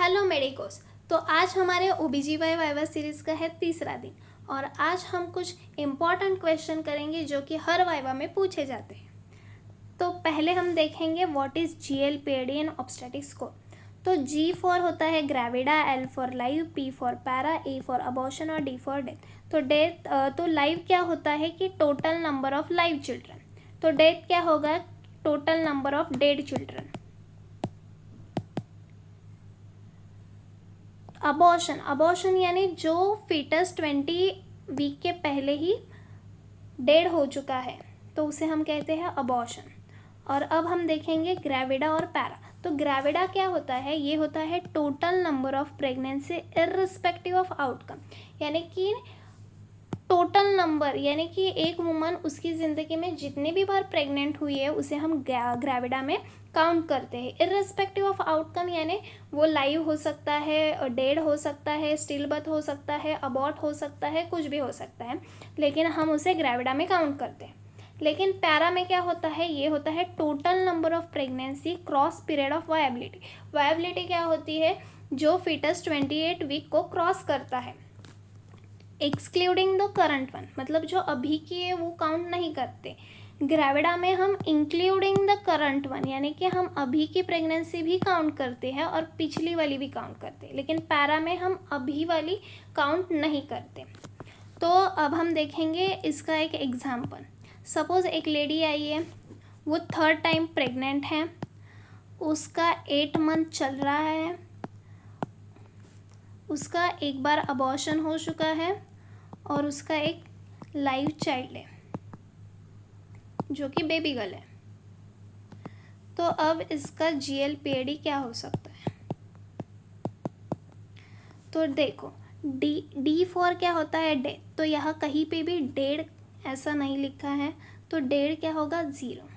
Hello medicos. तो आज हमारे ओबीजीवाई वाइवा सीरीज़ का है तीसरा दिन और आज हम कुछ इम्पॉर्टेंट क्वेश्चन करेंगे जो कि हर वाइवा में पूछे जाते हैं। तो पहले हम देखेंगे what is GLPAD and obstetric score. तो जी फॉर होता है gravida, L for live, P for para, A for abortion और डी फॉर डेथ। तो तो लाइव क्या होता है कि total number of live children. तो डेथ क्या होगा, total number of dead children. Abortion यानी जो फीटस 20 वीक के पहले ही डेड हो चुका है तो उसे हम कहते हैं अबॉर्शन। और अब हम देखेंगे ग्रेविडा और पैरा। तो ग्रेविडा क्या होता है, ये होता है total number of pregnancy irrespective of outcome, यानी कि टोटल नंबर, यानी कि एक वुमन उसकी ज़िंदगी में जितनी भी बार प्रेग्नेंट हुई है उसे हम ग्रेविडा में काउंट करते हैं इररिस्पेक्टिव ऑफ आउटकम, यानी वो लाइव हो सकता है, डेड हो सकता है, स्टिल बर्थ हो सकता है, अबॉर्ट हो सकता है, कुछ भी हो सकता है, लेकिन हम उसे ग्रेविडा में काउंट करते हैं। लेकिन पैरा में क्या होता है, ये होता है total number of pregnancy cross period of viability. Viability क्या होती है, जो फीटस 28 वीक को क्रॉस करता है, एक्सक्लूडिंग द करंट वन, मतलब जो अभी की है वो काउंट नहीं करते। ग्रेविडा में हम इंक्लूडिंग द करंट वन, यानी कि हम अभी की प्रेगनेंसी भी काउंट करते हैं और पिछली वाली भी काउंट करते हैं, लेकिन पैरा में हम अभी वाली काउंट नहीं करते। तो अब हम देखेंगे इसका एक एग्जाम्पल। सपोज एक लेडी आई है, वो 3rd टाइम प्रेग्नेंट है, उसका 8 मंथ चल रहा है, उसका एक बार अबॉर्शन हो चुका है और उसका एक लाइव चाइल्ड है जो कि बेबी गर्ल है। तो अब इसका जीएलपीएडी क्या हो सकता है, तो देखो डी फॉर क्या होता है, डेथ। तो यहाँ कहीं पे भी डेड ऐसा नहीं लिखा है, तो डेड क्या होगा 0।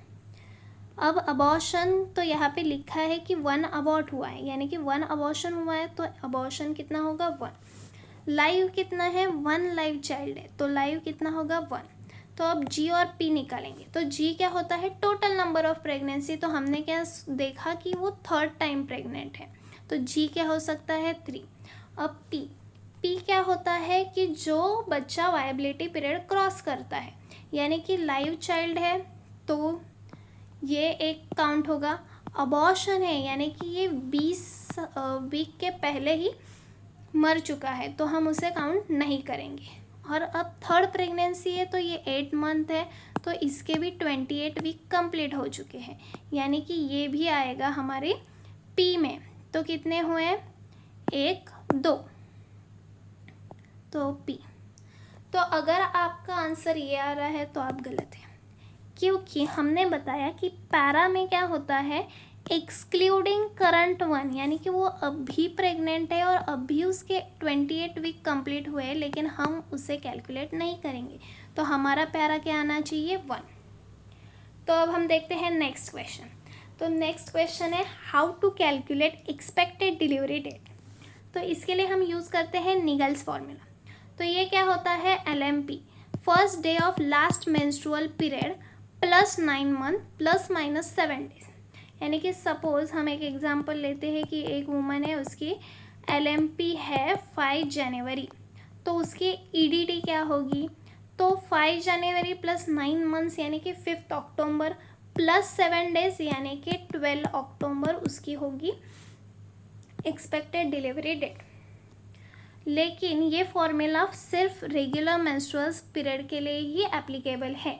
अब अबॉर्शन, तो यहाँ पे लिखा है कि 1 अबॉर्ट हुआ है, यानी कि 1 अबॉर्शन हुआ है, तो अबॉर्शन कितना होगा 1। लाइव कितना है, 1 लाइव चाइल्ड है, तो लाइव कितना होगा 1। तो अब जी और पी निकालेंगे। तो जी क्या होता है, टोटल नंबर ऑफ प्रेगनेंसी। तो हमने क्या देखा कि वो 3rd टाइम प्रेग्नेंट है, तो जी क्या हो सकता है 3। अब पी क्या होता है कि जो बच्चा वायबिलिटी पीरियड क्रॉस करता है, यानी कि लाइव चाइल्ड है तो ये एक काउंट होगा। अबॉर्शन है यानी कि ये 20 वीक के पहले ही मर चुका है, तो हम उसे काउंट नहीं करेंगे। और अब 3rd प्रेगनेंसी है, तो ये 8 मंथ है, तो इसके भी 28 वीक कंप्लीट हो चुके हैं, यानी कि ये भी आएगा हमारे पी में। तो कितने हुए, 1 2, तो पी। तो अगर आपका आंसर ये आ रहा है तो आप गलत हैं, क्योंकि हमने बताया कि पैरा में क्या होता है, एक्सक्लूडिंग करंट वन, यानी कि वो अभी प्रेग्नेंट है और अभी उसके 28 वीक कंप्लीट हुए हैं, लेकिन हम उसे कैलकुलेट नहीं करेंगे, तो हमारा पैरा क्या आना चाहिए 1। तो अब हम देखते हैं नेक्स्ट क्वेश्चन। तो नेक्स्ट क्वेश्चन है how to calculate expected delivery date. तो इसके लिए हम यूज़ करते हैं निगल्स फॉर्मूला। तो ये क्या होता है, LMP, first day of last menstrual period plus 9 month plus minus 7 days. यानी कि सपोज हम एक एग्जांपल लेते हैं कि एक वुमन है, उसकी LMP है 5 जनवरी, तो उसकी EDD क्या होगी, तो 5 जनवरी प्लस 9 मंथ्स यानी कि 5 अक्टूबर प्लस 7 डेज यानी कि 12 अक्टूबर उसकी होगी एक्सपेक्टेड डिलीवरी डेट। लेकिन ये फॉर्मूला सिर्फ रेगुलर मेंस्ट्रुअल पीरियड के लिए ही एप्लीकेबल है,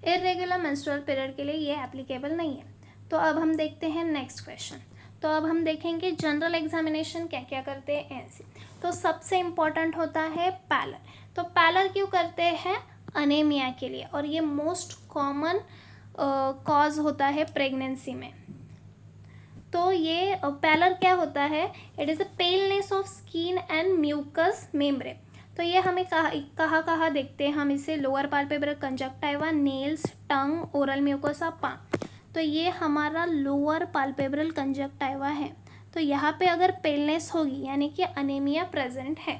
इरेगुलर मेंस्ट्रुअल पीरियड के लिए ये एप्लीकेबल नहीं है। तो अब हम देखते हैं नेक्स्ट क्वेश्चन। तो अब हम देखेंगे जनरल एग्जामिनेशन क्या क्या करते हैं ऐसे। तो सबसे इम्पॉर्टेंट होता है पैलर। तो पैलर क्यों करते हैं, अनेमिया के लिए, और ये मोस्ट कॉमन कॉज होता है प्रेगनेंसी में। तो ये पैलर क्या होता है, it is a paleness of skin and mucous membrane. तो ये हमें कहाँ देखते हैं हम इसे, lower palpebral conjunctiva, nails, tongue, oral mucosa, palm. तो ये हमारा लोअर पाल्पेब्रल कंजक्टिवा है, तो यहाँ पे अगर पेलनेस होगी यानी कि अनेमिया प्रेजेंट है।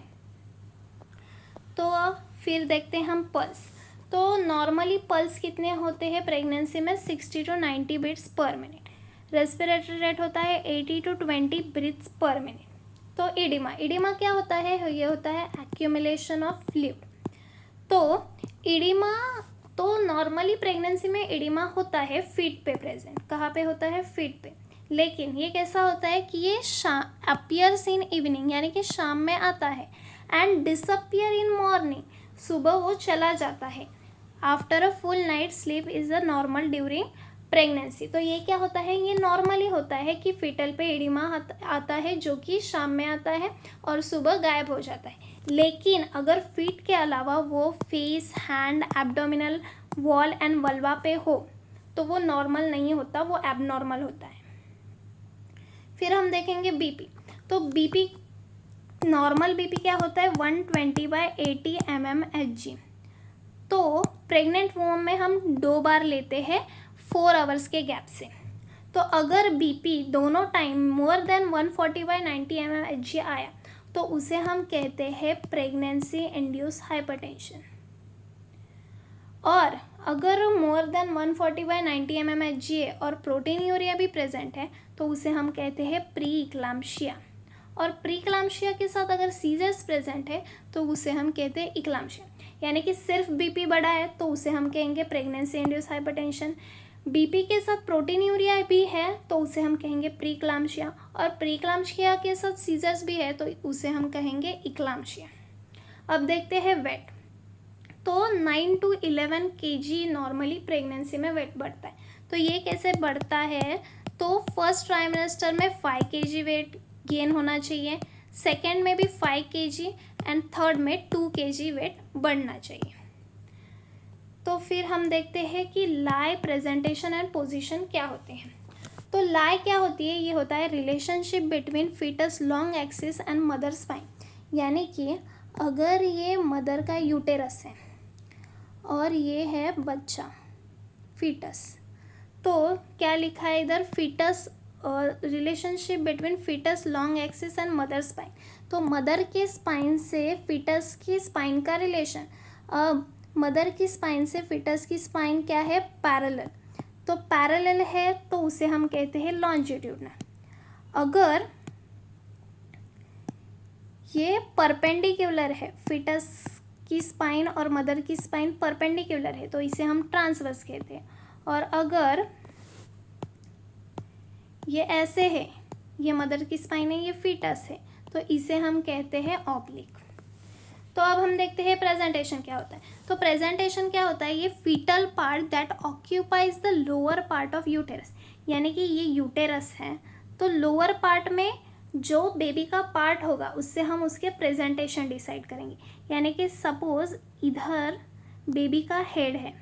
तो फिर देखते हैं हम पल्स। तो नॉर्मली पल्स कितने होते हैं प्रेगनेंसी में, 60 to 90 beats per minute. Respiratory rate होता है 80 to 20 ब्रीथ्स पर मिनट। तो इडिमा क्या होता है, ये होता है एक्यूमुलेशन ऑफ फ्लूइड। तो नॉर्मली प्रेगनेंसी में इडिमा होता है फीट पे प्रेजेंट। कहाँ पे होता है, फीट पे। लेकिन ये कैसा होता है कि ये अपीयर्स इन इवनिंग, यानी कि शाम में आता है, एंड डिसअपियर इन मॉर्निंग, सुबह वो चला जाता है। After a full night sleep is a normal during pregnancy. तो ये क्या होता है, ये नॉर्मली होता है कि फीटल पे एडिमा आता है जो कि शाम में आता है और सुबह गायब हो जाता है। लेकिन अगर फीट के अलावा वो face, hand, abdominal wall and vulva पे हो तो वो नॉर्मल नहीं होता, वो एबनॉर्मल होता है। फिर हम देखेंगे बीपी। तो बीपी, नॉर्मल बीपी क्या होता है, 120/80 mmHg। तो प्रेग्नेंट वूमन में हम 2 बार लेते हैं 4 आवर्स के गैप से। तो अगर बीपी दोनों टाइम मोर देन 140/90 mmHg आया तो उसे हम कहते हैं प्रेगनेंसी इंड्यूस हाइपरटेंशन। और अगर मोर देन 140/90 mmHg है और प्रोटीन यूरिया भी प्रेजेंट है तो उसे हम कहते हैं प्री इक्लाम्शिया। और प्री इक्लाम्शिया के साथ अगर सीजर्स प्रेजेंट है तो उसे हम कहते हैं इक्लाम्शिया। यानी कि सिर्फ बीपी बढ़ा है तो उसे हम कहेंगे प्रेगनेंसी इंड्यूस हाइपरटेंशन। बीपी के साथ प्रोटीन यूरिया भी है तो उसे हम कहेंगे प्री इक्लाम्शिया, और प्री इक्लाम्शिया के साथ सीजर्स भी है तो उसे हम कहेंगे इक्लाम्शिया। अब देखते हैं वेट। तो 9 to 11 kg नॉर्मली प्रेगनेंसी में वेट बढ़ता है। तो ये कैसे बढ़ता है, तो फर्स्ट ट्राइमेस्टर में 5 kg वेट गेन होना चाहिए, सेकेंड में भी 5 kg एंड थर्ड में 2 kg वेट बढ़ना चाहिए। तो फिर हम देखते हैं कि लाई, प्रेजेंटेशन एंड पोजीशन क्या होते हैं। तो लाई क्या होती है, ये होता है relationship between foetus long axis and mother spine. यानी कि अगर ये मदर का यूटेरस है और ये है बच्चा फीटस, तो क्या लिखा है इधर, foetus, relationship between foetus long axis and mother spine. तो मदर के स्पाइन से फीटस की स्पाइन का रिलेशन, अब मदर की स्पाइन से फीटस की स्पाइन क्या है, पैरेलल। तो पैरेलल है तो उसे हम कहते हैं लॉन्जिट्यूडनल। अगर ये परपेंडिकुलर है, फीटस की स्पाइन और मदर की स्पाइन परपेंडिकुलर है तो इसे हम ट्रांसवर्स कहते हैं। और अगर ये ऐसे है, ये मदर की स्पाइन है, ये फीटस है, तो इसे हम कहते हैं ऑब्लिक। तो अब हम देखते हैं प्रेजेंटेशन क्या होता है। तो प्रेजेंटेशन क्या होता है, ये foetal part that occupies the lower part of uterus. यानी कि ये यूटेरस है तो लोअर पार्ट में जो बेबी का पार्ट होगा उससे हम उसके प्रेजेंटेशन डिसाइड करेंगे। यानी कि सपोज इधर बेबी का हेड है,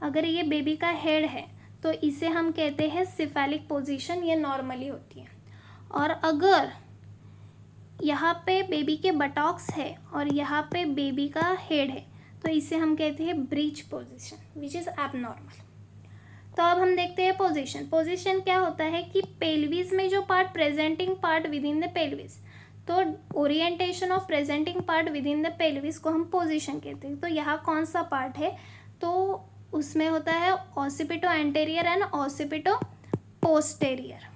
अगर ये बेबी का हेड है तो इसे हम कहते हैं सिफेलिक पोजीशन, ये नॉर्मली होती है। और अगर यहाँ पे बेबी के बटॉक्स है और यहाँ पे बेबी का हेड है तो इसे हम कहते हैं breach position which is abnormal. तो अब हम देखते हैं पोजीशन। पोजीशन क्या होता है कि पेल्विस में जो part, presenting part within the pelvis, तो orientation of presenting part within the pelvis को हम पोजीशन कहते हैं। तो यहाँ कौन सा पार्ट है, तो उसमें होता है occipito anterior and occipito posterior.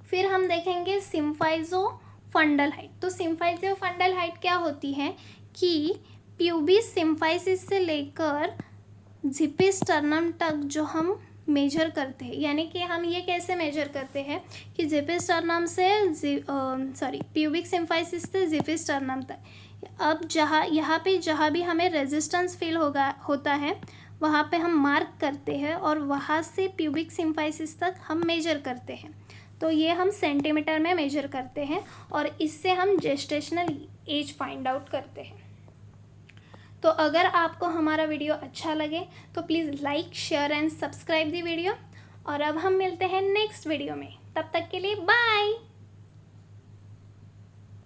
फिर हम देखेंगे सिम्फाइजो फंडल हाइट। तो सिम्फाइजो फंडल हाइट क्या होती है कि प्यूबिस सिम्फाइसिस से लेकर झिपिस टर्नम तक जो हम मेजर करते हैं, यानी कि हम ये कैसे मेजर करते हैं कि झिपिस टर्नम से प्यूबिक सिम्फाइसिस से झिपिस टर्नम तक। अब यहाँ भी हमें रेजिस्टेंस फील होता है वहाँ पे हम मार्क करते हैं और वहाँ से प्यूबिक सिम्फाइसिस तक हम मेजर करते हैं। तो ये हम सेंटीमीटर में मेजर करते हैं और इससे हम जेस्टेशनल एज फाइंड आउट करते हैं। तो अगर आपको हमारा वीडियो अच्छा लगे तो please like, share and subscribe the video. और अब हम मिलते हैं नेक्स्ट वीडियो में, तब तक के लिए बाय।